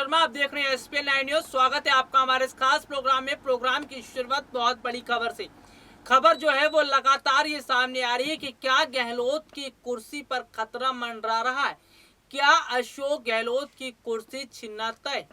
शर्मा, आप देख रहे हैं एसपीएन 9 न्यूज। स्वागत है आपका हमारे इस खास प्रोग्राम में। प्रोग्राम की शुरुआत बहुत बड़ी खबर से। खबर जो है वो लगातार ये सामने आ रही है कि क्या गहलोत की कुर्सी पर खतरा मंडरा रहा है। क्या अशोक गहलोत की कुर्सी छीनना तय?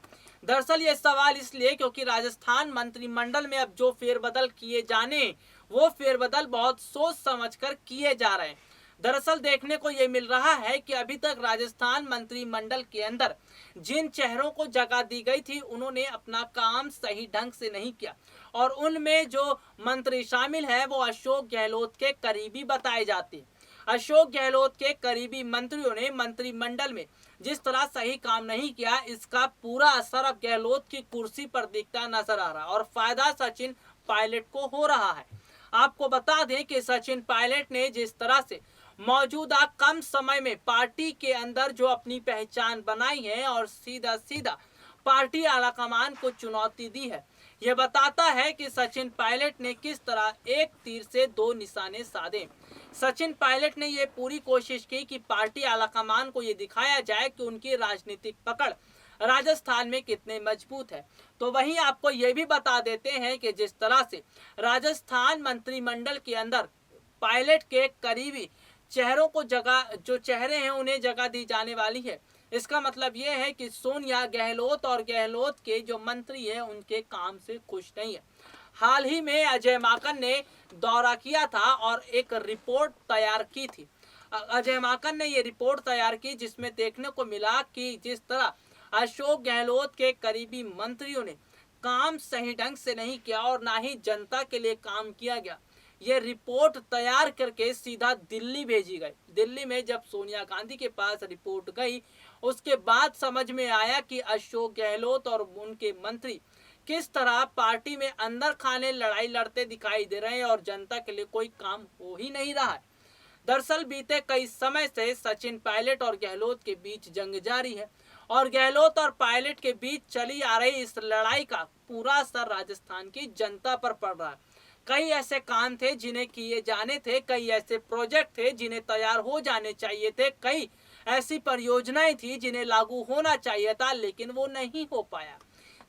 दरअसल ये सवाल इसलिए क्योंकि राजस्थान मंत्रिमंडल में अब जो फेरबदल किए जाने, वो फेरबदल बहुत सोच समझकर किए जा रहे हैं। दरअसल देखने को ये मिल रहा है कि अभी तक राजस्थान मंत्रिमंडल के अंदर जिन चेहरों को जगह दी गई थी, उन्होंने अपना काम सही ढंग से नहीं किया और उनमें जो मंत्री शामिल है वो अशोक गहलोत के करीबी बताए जाते हैं। अशोक गहलोत के करीबी मंत्रियों ने मंत्रिमंडल में जिस तरह सही काम नहीं किया, इसका पूरा असर अब गहलोत की कुर्सी पर दिखता नजर आ रहा है और फायदा सचिन पायलट को हो रहा है। आपको बता दें कि सचिन पायलट ने जिस तरह से मौजूदा कम समय में पार्टी के अंदर जो अपनी पहचान बनाई है और सीधा सीधा पार्टी आलाकमान को चुनौती दी है, यह बताता है कि सचिन पायलट ने किस तरह एक तीर से दो निशाने साधे। सचिन पायलट ने यह पूरी कोशिश की कि पार्टी आलाकमान को यह दिखाया जाए कि उनकी राजनीतिक पकड़ राजस्थान में कितने मजबूत है। तो वहीं आपको यह भी बता देते हैं कि जिस तरह से राजस्थान मंत्रिमंडल के अंदर पायलट के करीबी चेहरों को जगह, जो चेहरे हैं उन्हें जगह दी जाने वाली है, इसका मतलब यह है कि सोनिया गहलोत और गहलोत के जो मंत्री हैं उनके काम से खुश नहीं है। हाल ही में अजय माकन ने दौरा किया था और एक रिपोर्ट तैयार की थी। अजय माकन ने ये रिपोर्ट तैयार की जिसमें देखने को मिला कि जिस तरह अशोक गहलोत के करीबी मंत्रियों ने काम सही ढंग से नहीं किया और ना ही जनता के लिए काम किया गया, ये रिपोर्ट तैयार करके सीधा दिल्ली भेजी गई। दिल्ली में जब सोनिया गांधी के पास रिपोर्ट गई, उसके बाद समझ में आया कि अशोक गहलोत और उनके मंत्री किस तरह पार्टी में अंदर खाने लड़ाई लड़ते दिखाई दे रहे हैं और जनता के लिए कोई काम हो ही नहीं रहा है। दरअसल बीते कई समय से सचिन पायलट और गहलोत के बीच जंग जारी है और गहलोत और पायलट के बीच चली आ रही इस लड़ाई का पूरा असर राजस्थान की जनता पर पड़ रहा है। कई ऐसे काम थे जिन्हें किए जाने थे, कई ऐसे प्रोजेक्ट थे जिन्हें तैयार हो जाने चाहिए थे, कई ऐसी परियोजनाएं थी जिन्हें लागू होना चाहिए था, लेकिन वो नहीं हो पाया।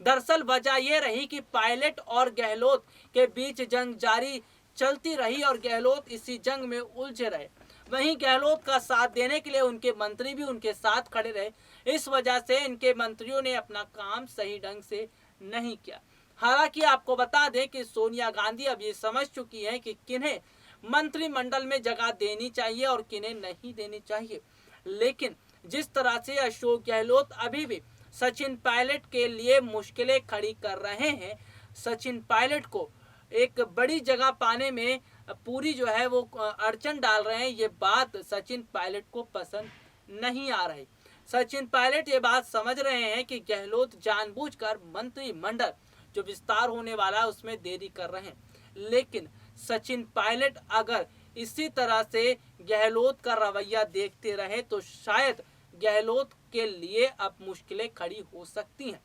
दरअसल वजह यह रही कि पायलट और गहलोत के बीच जंग जारी चलती रही और गहलोत इसी जंग में उलझे रहे। वहीं गहलोत का साथ देने के लिए उनके मंत्री भी उनके साथ खड़े रहे। इस वजह से इनके मंत्रियों ने अपना काम सही ढंग से नहीं किया। हालांकि आपको बता दें कि सोनिया गांधी अब ये समझ चुकी हैं कि किन्हें मंत्रिमंडल में जगह देनी चाहिए और किन्हें नहीं देनी चाहिए। लेकिन जिस तरह से अशोक गहलोत अभी भी सचिन पायलट के लिए मुश्किलें खड़ी कर रहे हैं, सचिन पायलट को एक बड़ी जगह पाने में पूरी जो है वो अड़चन डाल रहे हैं, ये बात सचिन पायलट को पसंद नहीं आ रही। सचिन पायलट ये बात समझ रहे हैं कि गहलोत जानबूझकर मंत्रिमंडल जो विस्तार होने वाला है उसमें देरी कर रहे हैं। लेकिन सचिन पायलट अगर इसी तरह से गहलोत का रवैया देखते रहे तो शायद गहलोत के लिए अब मुश्किलें खड़ी हो सकती हैं,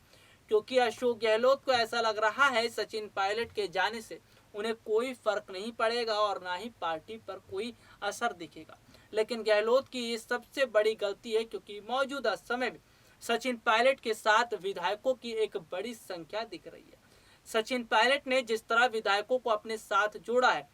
क्योंकि अशोक गहलोत को ऐसा लग रहा है सचिन पायलट के जाने से उन्हें कोई फर्क नहीं पड़ेगा और ना ही पार्टी पर कोई असर दिखेगा। लेकिन गहलोत की ये सबसे बड़ी गलती है, क्योंकि मौजूदा समय में सचिन पायलट के साथ विधायकों की एक बड़ी संख्या दिख रही है। सचिन पायलट ने जिस तरह विधायकों को अपने साथ जोड़ा है,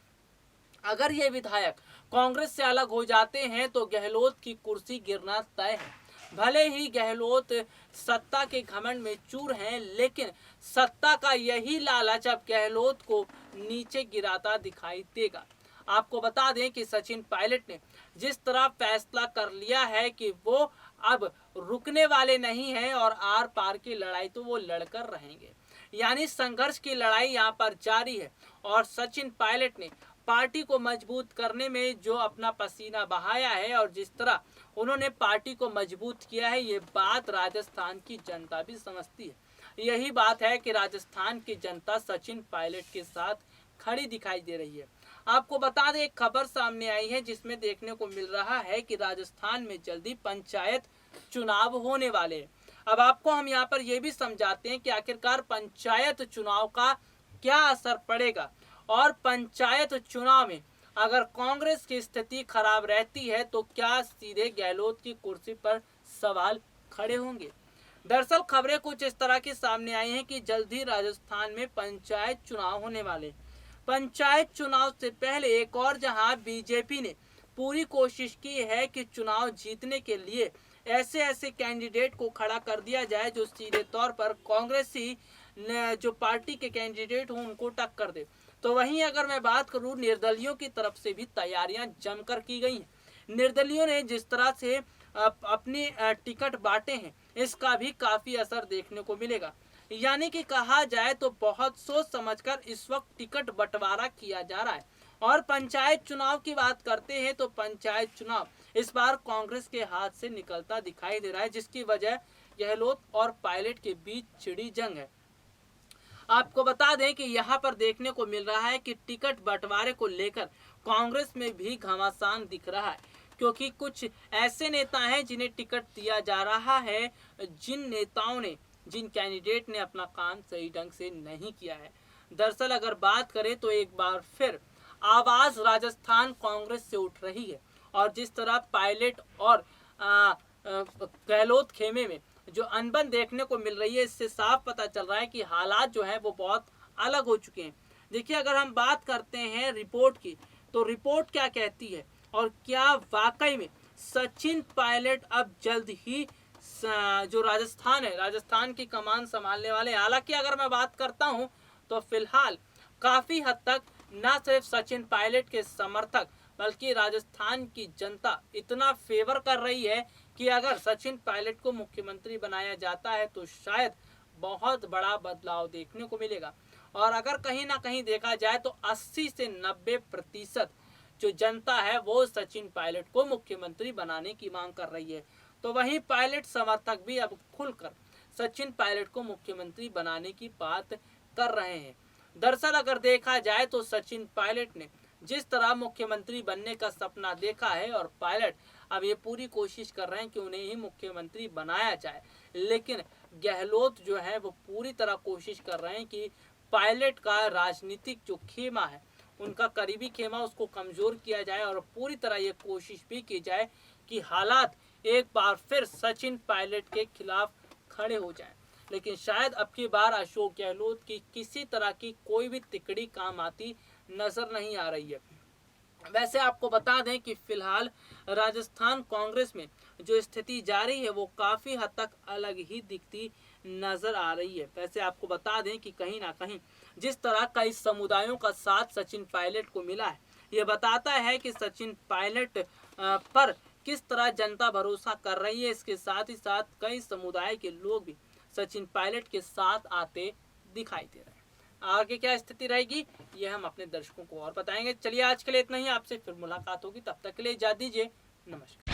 अगर ये विधायक कांग्रेस से अलग हो जाते हैं तो गहलोत की कुर्सी गिरना तय है। भले ही गहलोत सत्ता के घमंड में चूर हैं, लेकिन सत्ता का यही लालच अब गहलोत को नीचे गिराता दिखाई देगा। आपको बता दें कि सचिन पायलट ने जिस तरह फैसला कर लिया है कि वो अब रुकने वाले नहीं हैं और आर पार की लड़ाई तो वो लड़कर रहेंगे, यानी संघर्ष की लड़ाई यहाँ पर जारी है। और सचिन पायलट ने पार्टी को मजबूत करने में जो अपना पसीना बहाया है और जिस तरह उन्होंने पार्टी को मजबूत किया है, ये बात राजस्थान की जनता भी समझती है। यही बात है कि राजस्थान की जनता सचिन पायलट के साथ खड़ी दिखाई दे रही है। आपको बता दें, एक खबर सामने आई है जिसमें देखने को मिल रहा है कि राजस्थान में जल्दी पंचायत चुनाव होने वाले हैं। अब आपको हम यहाँ पर यह भी समझाते हैं कि आखिरकार पंचायत चुनाव का क्या असर पड़ेगा और पंचायत चुनाव में अगर कांग्रेस की स्थिति खराब रहती है तो क्या सीधे गहलोत की कुर्सी पर सवाल खड़े होंगे। दरअसल खबरें कुछ इस तरह की सामने आई हैं कि जल्द ही राजस्थान में पंचायत चुनाव होने वाले। पंचायत चुनाव से पहले एक और जहां बीजेपी ने पूरी कोशिश की है कि चुनाव जीतने के लिए ऐसे ऐसे कैंडिडेट को खड़ा कर दिया जाए जो सीधे तौर पर कांग्रेसी जो पार्टी के कैंडिडेट हों उनको टक्कर दे। तो वहीं अगर मैं बात करूं, निर्दलियों की तरफ से भी तैयारियां जमकर की गई हैं। निर्दलियों ने जिस तरह से अपनी टिकट बांटे हैं, इसका भी काफी असर देखने को मिलेगा। यानी कि कहा जाए तो बहुत सोच समझकर इस वक्त टिकट बंटवारा किया जा रहा है। और पंचायत चुनाव की बात करते हैं तो पंचायत चुनाव इस बार कांग्रेस के हाथ से निकलता दिखाई दे रहा है, जिसकी वजह गहलोत और पायलट के बीच छिड़ी जंग है। आपको बता दें कि यहाँ पर देखने को मिल रहा है कि टिकट बंटवारे को लेकर कांग्रेस में भी घमासान दिख रहा है, क्योंकि कुछ ऐसे नेता हैं जिन्हें टिकट दिया जा रहा है, जिन कैंडिडेट ने अपना काम सही ढंग से नहीं किया है। दरअसल अगर बात करें तो एक बार फिर आवाज राजस्थान कांग्रेस से उठ रही है, और जिस तरह पायलट और गहलोत खेमे में जो अनबन देखने को मिल रही है, इससे साफ पता चल रहा है कि हालात जो है वो बहुत अलग हो चुके हैं। देखिए, अगर हम बात करते हैं रिपोर्ट की, तो रिपोर्ट क्या कहती है और क्या वाकई में सचिन पायलट अब जल्द ही जो राजस्थान है, राजस्थान की कमान संभालने वाले। हालांकि अगर मैं बात करता हूं तो फिलहाल काफी हद तक न सिर्फ सचिन पायलट के समर्थक बल्कि राजस्थान की जनता इतना फेवर कर रही है कि अगर सचिन पायलट को मुख्यमंत्री बनाया जाता है तो शायद बहुत बड़ा बदलाव देखने को मिलेगा। और अगर कहीं ना कहीं देखा जाए तो 80 से 90% जो जनता है वो सचिन पायलट को मुख्यमंत्री बनाने की मांग कर रही है। तो वहीं पायलट समर्थक भी अब खुलकर सचिन पायलट को मुख्यमंत्री बनाने की बात कर रहे हैं। दरअसल अगर देखा जाए तो सचिन पायलट ने जिस तरह मुख्यमंत्री बनने का सपना देखा है, और पायलट अब ये पूरी कोशिश कर रहे हैं कि उन्हें ही मुख्यमंत्री बनाया जाए, लेकिन गहलोत जो है वो पूरी तरह कोशिश कर रहे हैं कि पायलट का राजनीतिक जो खेमा है, उनका करीबी खेमा, उसको कमजोर किया जाए और पूरी तरह ये कोशिश भी की जाए कि हालात एक बार फिर सचिन पायलट के खिलाफ खड़े हो जाएं। लेकिन शायद अब की बार अशोक गहलोत की किसी तरह की कोई भी तिकड़ी काम आती नजर नहीं आ रही है। वैसे आपको बता दें कि फिलहाल राजस्थान कांग्रेस में जो स्थिति जारी है वो काफी हद तक अलग ही दिखती नजर आ रही है। वैसे आपको बता दें कि कहीं ना कहीं जिस तरह कई समुदायों का साथ सचिन पायलट को मिला है, ये बताता है कि सचिन पायलट पर किस तरह जनता भरोसा कर रही है। इसके साथ ही साथ कई समुदाय के लोग भी सचिन पायलट के साथ आते दिखाई दे रहे हैं। आगे क्या स्थिति रहेगी ये हम अपने दर्शकों को और बताएंगे। चलिए, आज के लिए इतना ही। आपसे फिर मुलाकात होगी, तब तक के लिए इजाजत दीजिए। नमस्कार।